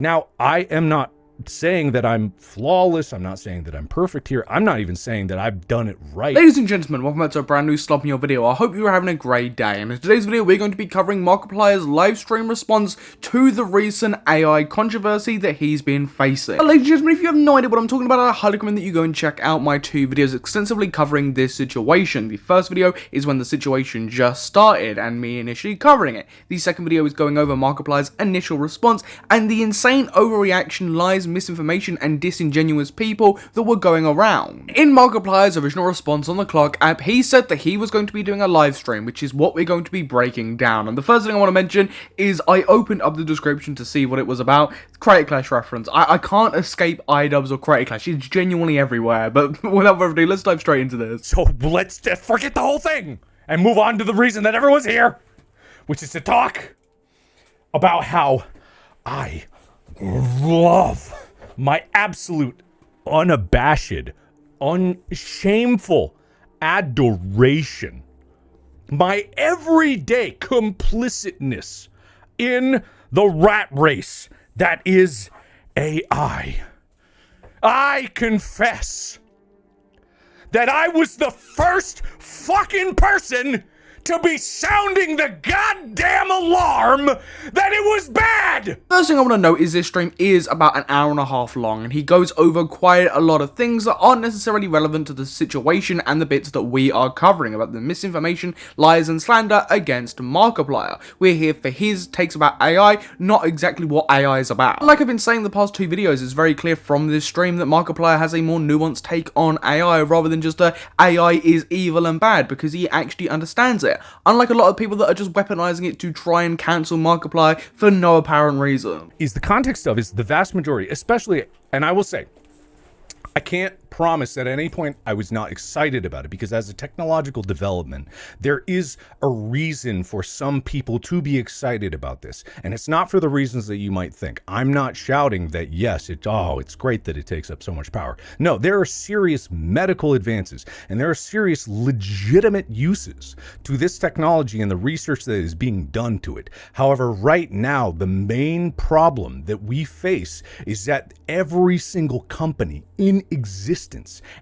Now, I am not saying that I'm flawless. I'm not saying that I'm perfect here. I'm not even saying that I've done it right. Ladies and gentlemen, welcome back to a brand new Slop in Your video. I hope you're having a great day, and in today's video we're going to be covering Markiplier's live stream response to the recent AI controversy that he's been facing. Ladies and gentlemen, if you have no idea what I'm talking about, I highly recommend that you go and check out my two videos extensively covering this situation. The first video is when the situation just started and me initially covering it. The second video is going over Markiplier's initial response and the insane overreaction, lies, misinformation and disingenuous people that were going around. In Markiplier's original response on the Clock app, he said that he was going to be doing a live stream, which is what we're going to be breaking down. And the first thing I want to mention is I opened up the description to see what it was about. Creator Clash reference. I can't escape iDubbbz or Creator Clash. It's genuinely everywhere. But without further ado, let's dive straight into this. So let's just forget the whole thing and move on to the reason that everyone's here, which is to talk about how I love my absolute, unabashed, unshameful adoration, my everyday complicitness in the rat race that is AI. I confess that I was the first fucking person to be sounding the goddamn alarm that it was bad! First thing I want to note is this stream is about an hour and a half long, and he goes over quite a lot of things that aren't necessarily relevant to the situation and the bits that we are covering about the misinformation, lies and slander against Markiplier. We're here for his takes about AI, not exactly what AI is about. Like I've been saying the past two videos, it's very clear from this stream that Markiplier has a more nuanced take on AI rather than just a AI is evil and bad, because he actually understands it. Unlike a lot of people that are just weaponizing it to try and cancel Markiplier for no apparent reason. Is the context of is the vast majority, especially, and I will say, I can't promise at any point I was not excited about it, because as a technological development, there is a reason for some people to be excited about this. And it's not for the reasons that you might think. I'm not shouting that, yes, it's great that it takes up so much power. No, there are serious medical advances and there are serious legitimate uses to this technology and the research that is being done to it. However, right now, the main problem that we face is that every single company in existence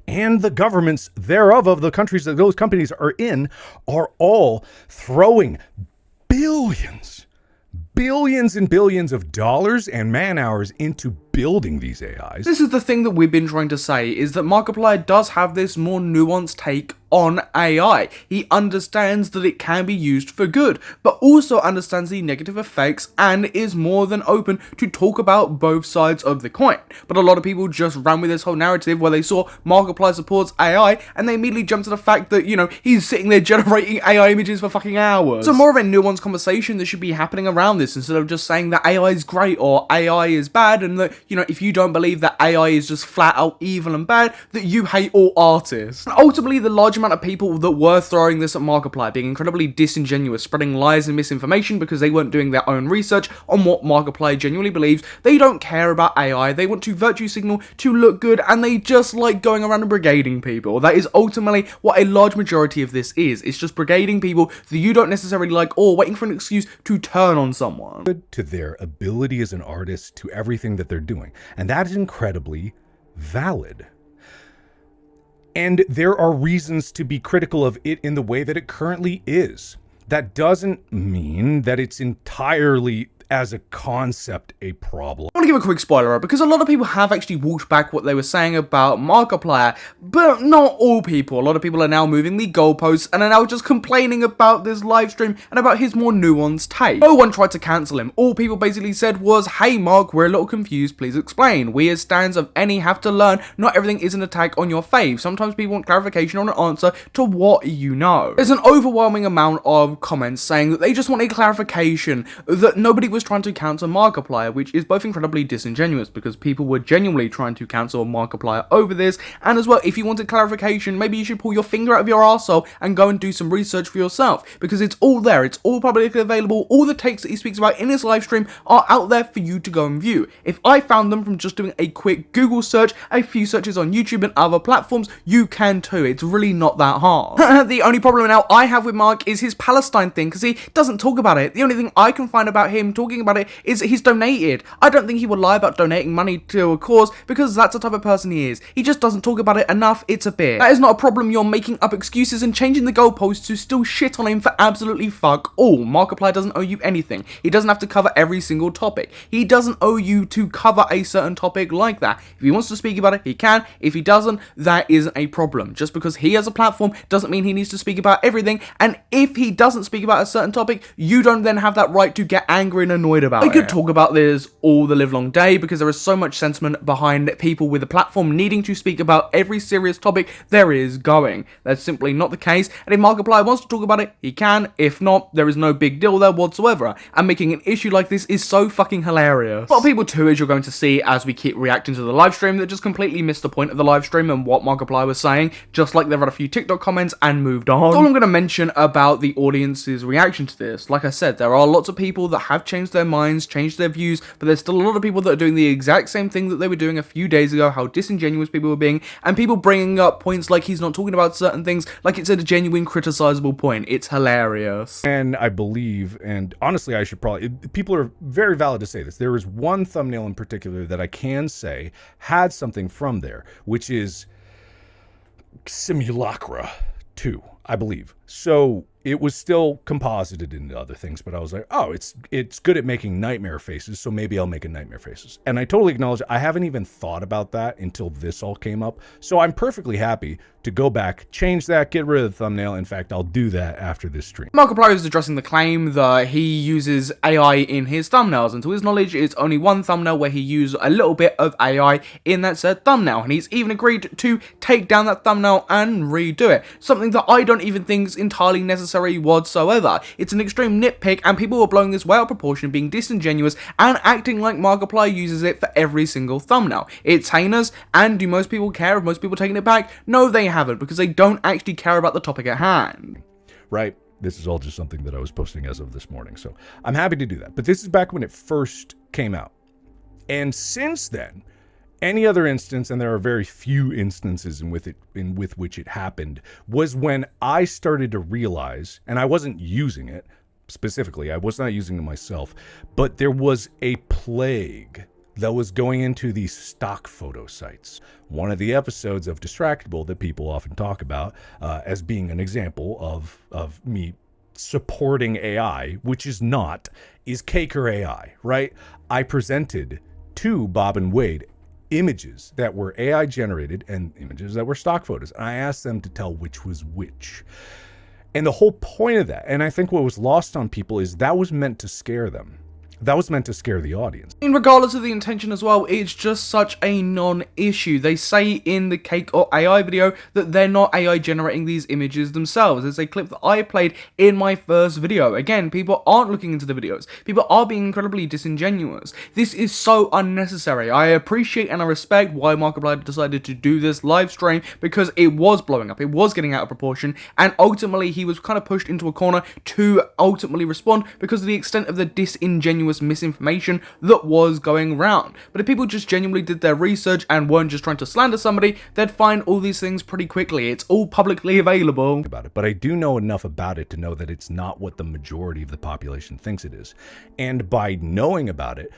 and the governments thereof of the countries that those companies are in are all throwing billions and billions of dollars and man hours into building these AIs. This is the thing that we've been trying to say, is that Markiplier does have this more nuanced take on AI. He understands that it can be used for good, but also understands the negative effects and is more than open to talk about both sides of the coin. But a lot of people just ran with this whole narrative where they saw Markiplier supports AI and they immediately jumped to the fact that, he's sitting there generating AI images for fucking hours. So more of a nuanced conversation that should be happening around this, instead of just saying that AI is great or AI is bad, and that, if you don't believe that AI is just flat out evil and bad, that you hate all artists. And ultimately, the large amount of people that were throwing this at Markiplier, being incredibly disingenuous, spreading lies and misinformation because they weren't doing their own research on what Markiplier genuinely believes. They don't care about AI, they want to virtue signal to look good, and they just like going around and brigading people. That is ultimately what a large majority of this is. It's just brigading people that you don't necessarily like, or waiting for an excuse to turn on someone. To their ability as an artist, to everything that they're doing. And that is incredibly valid. And there are reasons to be critical of it in the way that it currently is. That doesn't mean that it's entirely, as a concept, a problem. I want to give a quick spoiler up, because a lot of people have actually walked back what they were saying about Markiplier, but not all people. A lot of people are now moving the goalposts and are now just complaining about this live stream and about his more nuanced take. No one tried to cancel him. All people basically said was, hey Mark, we're a little confused, please explain. We as stands of any have to learn, not everything is an attack on your fave. Sometimes people want clarification on an answer to what you know. There's an overwhelming amount of comments saying that they just want a clarification, that nobody was trying to cancel Markiplier, which is both incredibly disingenuous because people were genuinely trying to cancel Markiplier over this, and as well, if you wanted clarification, maybe you should pull your finger out of your arsehole and go and do some research for yourself, because it's all there, it's all publicly available. All the takes that he speaks about in his live stream are out there for you to go and view. If I found them from just doing a quick Google search, a few searches on YouTube and other platforms, you can too. It's really not that hard. The only problem now I have with Mark is his Palestine thing, because he doesn't talk about it. The only thing I can find about him talking talking about it is he's donated. I don't think he would lie about donating money to a cause because that's the type of person he is. He just doesn't talk about it enough. It's a bit. That is not a problem. You're making up excuses and changing the goalposts to still shit on him for absolutely fuck all. Markiplier doesn't owe you anything. He doesn't have to cover every single topic. He doesn't owe you to cover a certain topic like that. If he wants to speak about it, he can. If he doesn't, that isn't a problem. Just because he has a platform doesn't mean he needs to speak about everything. And if he doesn't speak about a certain topic, you don't then have that right to get angry and annoyed about it. I could talk about this all the live long day because there is so much sentiment behind people with a platform needing to speak about every serious topic there is going. That's simply not the case, and if Markiplier wants to talk about it, he can. If not, there is no big deal there whatsoever, and making an issue like this is so fucking hilarious. A lot of people too, as you're going to see as we keep reacting to the live stream, that just completely missed the point of the live stream and what Markiplier was saying, just like they've read a few TikTok comments and moved on. That's all I'm going to mention about the audience's reaction to this. Like I said, there are lots of people that have changed their minds, changed their views, but there's still a lot of people that are doing the exact same thing that they were doing a few days ago, how disingenuous people were being, and people bringing up points like he's not talking about certain things like it's a genuine criticizable point. It's hilarious. And I believe, and honestly, I should probably, people are very valid to say this. There is one thumbnail in particular that I can say had something from there, which is Simulacra 2, I believe. So it was still composited into other things, but I was like, oh, it's good at making nightmare faces, so maybe I'll make a nightmare faces. And I totally acknowledge I haven't even thought about that until this all came up. So I'm perfectly happy to go back, change that, get rid of the thumbnail. In fact, I'll do that after this stream. Markiplier is addressing the claim that he uses AI in his thumbnails, and to his knowledge, it's only one thumbnail where he used a little bit of AI in that said thumbnail, and he's even agreed to take down that thumbnail and redo it. Something that I don't even think is entirely necessary whatsoever. It's an extreme nitpick, and people were blowing this way out of proportion, being disingenuous, and acting like Markiplier uses it for every single thumbnail. It's heinous, and do most people care? Have most people taken it back? No, they haven't, because they don't actually care about the topic at hand. Right? This is all just something that I was posting as of this morning, so I'm happy to do that. But this is back when it first came out. And since then, any other instance, and there are very few instances with which it happened, was when I started to realize, and I wasn't using it specifically, I was not using it myself, but there was a plague that was going into these stock photo sites. One of the episodes of Distractable that people often talk about as being an example of me supporting AI, which is not, is Caker AI, right? I presented to Bob and Wade images that were AI generated and images that were stock photos. And I asked them to tell which was which. And the whole point of that, and I think what was lost on people, is that was meant to scare them. That was meant to scare the audience. And regardless of the intention as well, it's just such a non-issue. They say in the Cake or AI video that they're not AI generating these images themselves. There's a clip that I played in my first video. Again, people aren't looking into the videos. People are being incredibly disingenuous. This is so unnecessary. I appreciate and I respect why Markiplier decided to do this live stream, because it was blowing up. It was getting out of proportion, and ultimately he was kind of pushed into a corner to ultimately respond because of the extent of the disingenuous misinformation that was going round. But if people just genuinely did their research and weren't just trying to slander somebody, they'd find all these things pretty quickly. It's all publicly available. About it, but I do know enough about it to know that it's not what the majority of the population thinks it is. And by knowing about it,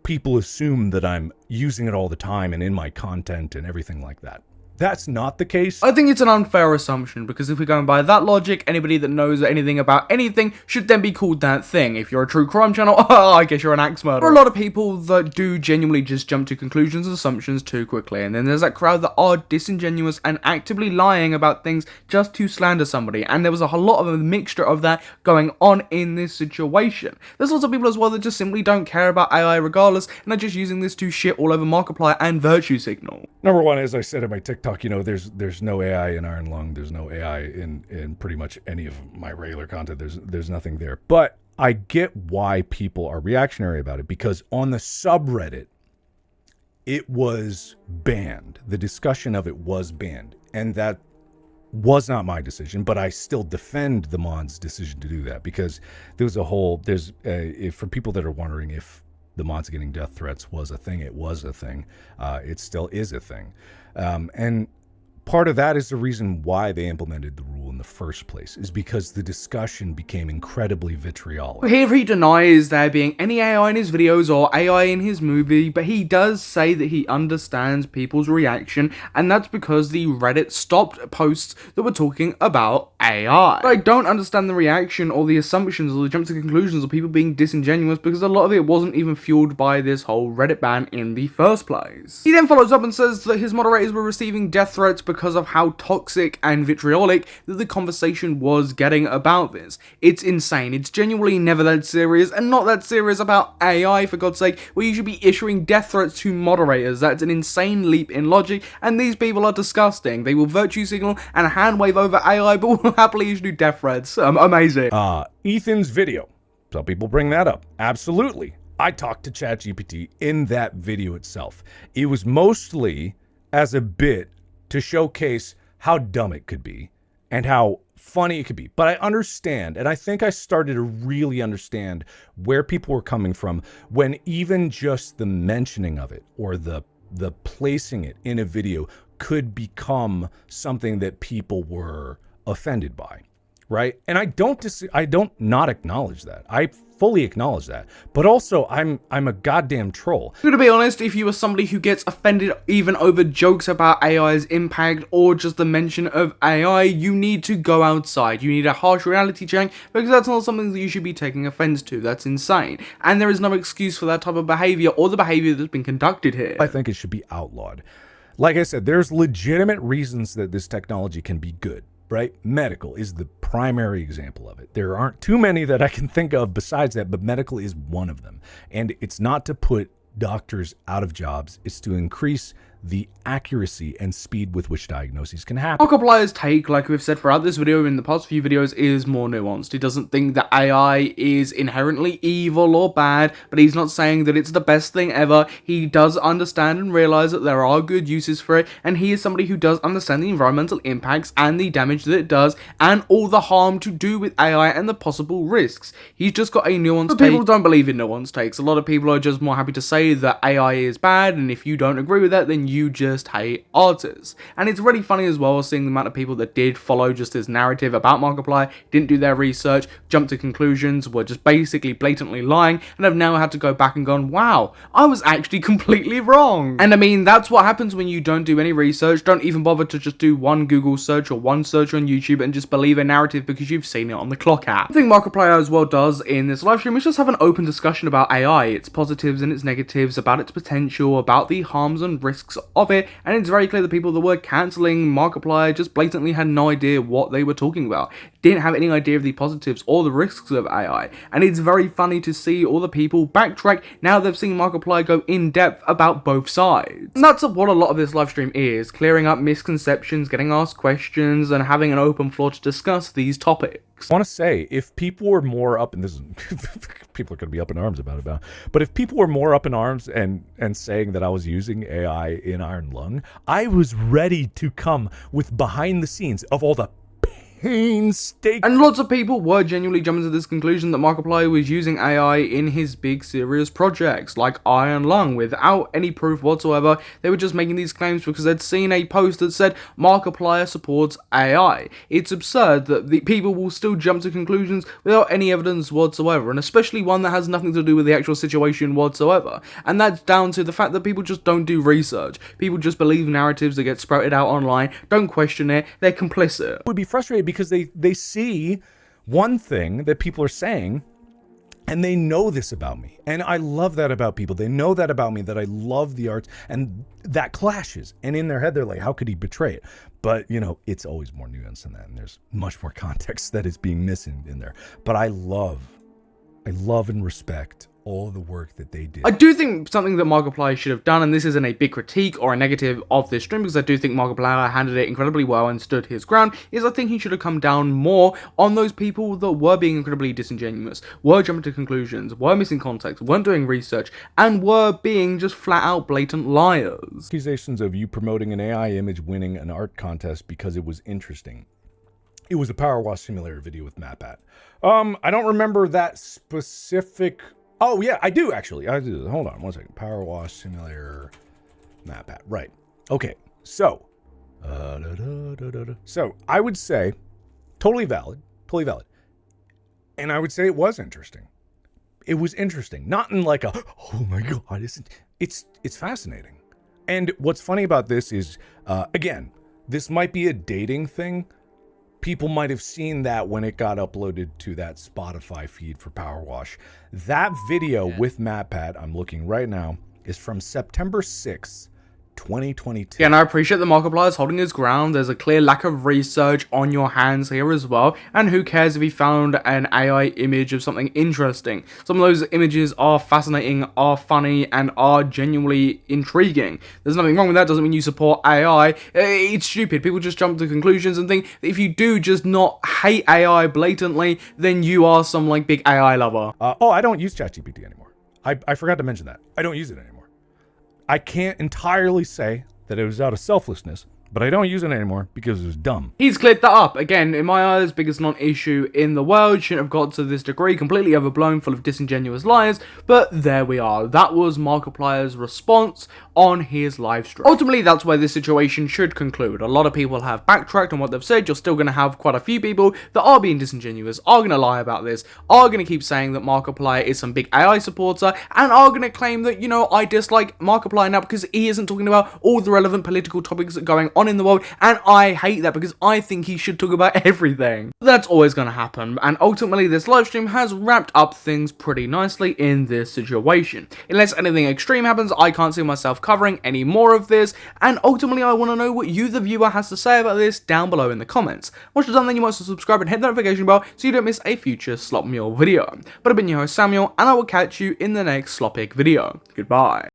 people assume that I'm using it all the time and in my content and everything like that. That's not the case. I think it's an unfair assumption, because if we're going by that logic, anybody that knows anything about anything should then be called that thing. If you're a true crime channel, I guess you're an axe murderer. There are a lot of people that do genuinely just jump to conclusions and assumptions too quickly, and then there's that crowd that are disingenuous and actively lying about things just to slander somebody, and there was a lot of a mixture of that going on in this situation. There's lots of people as well that just simply don't care about AI regardless, and are just using this to shit all over Markiplier and Virtue Signal. Number one, as I said in my TikTok, you know, there's no AI in Iron Lung. There's no AI in pretty much any of my regular content. There's nothing there. But I get why people are reactionary about it, because on the subreddit, it was banned. The discussion of it was banned. And that was not my decision, but I still defend the mod's decision to do that, because there was for people that are wondering if the mods getting death threats was a thing, it was a thing. It still is a thing. And part of that is the reason why they implemented the rule in in the first place is because the discussion became incredibly vitriolic. Here he denies there being any AI in his videos or AI in his movie, but he does say that he understands people's reaction, and that's because the Reddit stopped posts that were talking about AI. But I don't understand the reaction or the assumptions or the jump to conclusions of people being disingenuous, because a lot of it wasn't even fueled by this whole Reddit ban in the first place. He then follows up and says that his moderators were receiving death threats because of how toxic and vitriolic that the conversation was getting about this. It's insane. It's genuinely never that serious, and not that serious about AI, for God's sake, where you should be issuing death threats to moderators. That's an insane leap in logic, and these people are disgusting. They will virtue signal and hand wave over AI, but will happily issue death threats. Amazing. Ethan's video. Some people bring that up. Absolutely. I talked to ChatGPT in that video itself. It was mostly as a bit to showcase how dumb it could be and how funny it could be. But I understand, and I think I started to really understand where people were coming from when even just the mentioning of it or the placing it in a video could become something that people were offended by. Right? And I don't not acknowledge that. I fully acknowledge that. But also, I'm a goddamn troll. To be honest, if you are somebody who gets offended even over jokes about AI's impact or just the mention of AI, you need to go outside. You need a harsh reality check, because that's not something that you should be taking offense to. That's insane. And there is no excuse for that type of behavior or the behavior that's been conducted here. I think it should be outlawed. Like I said, there's legitimate reasons that this technology can be good. Right? Medical is the primary example of it. There aren't too many that I can think of besides that, but medical is one of them. And it's not to put doctors out of jobs. It's to increase the accuracy and speed with which diagnoses can happen. Markiplier's take, like we've said throughout this video in the past few videos, is more nuanced. He doesn't think that AI is inherently evil or bad, but he's not saying that it's the best thing ever. He does understand and realize that there are good uses for it, and he is somebody who does understand the environmental impacts and the damage that it does, and all the harm to do with AI and the possible risks. He's just got a nuanced take. People don't believe in nuanced takes. A lot of people are just more happy to say that AI is bad, and if you don't agree with that, then you just hate artists. And it's really funny as well seeing the amount of people that did follow just this narrative about Markiplier, didn't do their research, jumped to conclusions, were just basically blatantly lying, and have now had to go back and gone, wow, I was actually completely wrong. And I mean, that's what happens when you don't do any research, don't even bother to just do one Google search or one search on YouTube and just believe a narrative because you've seen it on the Clock app. I think Markiplier as well does in this live stream is just have an open discussion about AI, its positives and its negatives, about its potential, about the harms and risks of it, and it's very clear the people that were cancelling Markiplier just blatantly had no idea what they were talking about, didn't have any idea of the positives or the risks of AI, and it's very funny to see all the people backtrack now they've seen Markiplier go in depth about both sides. And that's what a lot of this live stream is, clearing up misconceptions, getting asked questions, and having an open floor to discuss these topics. I want to say, if people were more up, and this is, people are going to be up in arms about it, but if people were more up in arms and saying that I was using AI in Iron Lung, I was ready to come with behind the scenes of all the painstaking. And lots of people were genuinely jumping to this conclusion that Markiplier was using AI in his big serious projects, like Iron Lung, without any proof whatsoever. They were just making these claims because they'd seen a post that said Markiplier supports AI. It's absurd that the people will still jump to conclusions without any evidence whatsoever, and especially one that has nothing to do with the actual situation whatsoever. And that's down to the fact that people just don't do research. People just believe narratives that get sprouted out online, don't question it, they're complicit. Would be frustrated because they see one thing that people are saying and they know this about me. And I love that about people. They know that about me, that I love the arts, and that clashes. And in their head, they're like, how could he betray it? But, you know, it's always more nuanced than that. And there's much more context that is being missing in there. But I love and respect all the work that they did. I do think something that Markiplier should have done, and this isn't a big critique or a negative of this stream, because I do think Markiplier handled it incredibly well and stood his ground, is I think he should have come down more on those people that were being incredibly disingenuous, were jumping to conclusions, were missing context, weren't doing research, and were being just flat out blatant liars. Accusations of you promoting an AI image winning an art contest because it was interesting. It was a Power Wash Simulator video with MatPat. I don't remember that specific. Oh, yeah, I do, actually. I do. Hold on one second. Power Wash Simulator MatPat. Right. Okay. So, so I would say Totally valid. Totally valid. And I would say it was interesting. It was interesting. Not in like a, oh my God, it's fascinating. And what's funny about this is, again, this might be a dating thing. People might have seen that when it got uploaded to that Spotify feed for Power Wash. That video with MatPat, I'm looking right now, is from September 6th, 2022. Yeah, and I appreciate that Markiplier is holding his ground. There's a clear lack of research on your hands here as well. And who cares if he found an AI image of something interesting? Some of those images are fascinating, are funny, and are genuinely intriguing. There's nothing wrong with that. Doesn't mean you support AI. It's stupid. People just jump to conclusions and think that if you do just not hate AI blatantly, then you are some like big AI lover. I don't use ChatGPT anymore. I forgot to mention that. I don't use it anymore. I can't entirely say that it was out of selflessness, but I don't use it anymore because it was dumb. He's cleared that up. Again, in my eyes, biggest non-issue in the world. Shouldn't have got to this degree. Completely overblown, full of disingenuous lies. But there we are. That was Markiplier's response on his live stream. Ultimately, that's where this situation should conclude. A lot of people have backtracked on what they've said. You're still going to have quite a few people that are being disingenuous, are going to lie about this, are going to keep saying that Markiplier is some big AI supporter, and are going to claim that, you know, I dislike Markiplier now because he isn't talking about all the relevant political topics that are going on in the world, and I hate that because I think he should talk about everything. That's always going to happen, and ultimately this livestream has wrapped up things pretty nicely in this situation. Unless anything extreme happens, I can't see myself covering any more of this, and ultimately I want to know what you, the viewer, has to say about this down below in the comments. Once you're done, then you might as well subscribe and hit the notification bell so you don't miss a future Slop Mule video. But I've been your host Samuel, and I will catch you in the next Slopic video. Goodbye.